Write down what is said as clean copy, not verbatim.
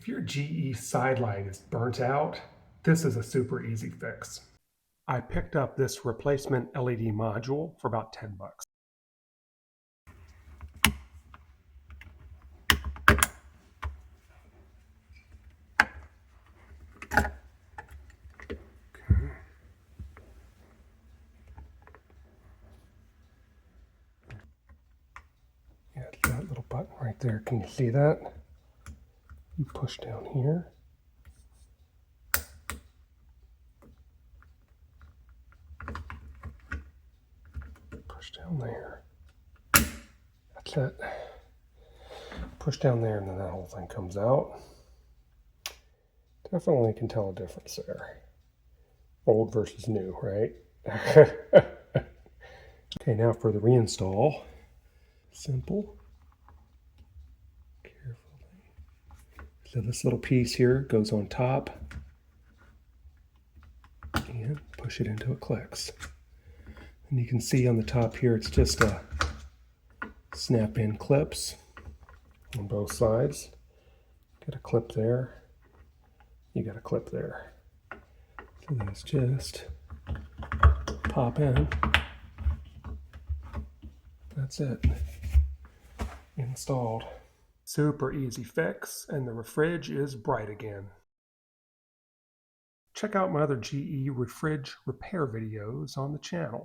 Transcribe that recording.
If your GE side light is burnt out, this is a super easy fix. I picked up this replacement LED module for about 10 bucks. Yeah, that little button right there, can you see that? You push down here. Push down there. That's it. Push down there and then that whole thing comes out. Definitely can tell a difference there. Old versus new, right? Okay, now for the reinstall. Simple. Carefully. So this little piece here goes on top and push it until it clicks. And you can see on the top here it's just a snap-in clips on both sides. Got a clip there. You got a clip there. So that's just pop in. That's it. Installed. Super easy fix, and the fridge is bright again. Check out my other GE fridge repair videos on the channel.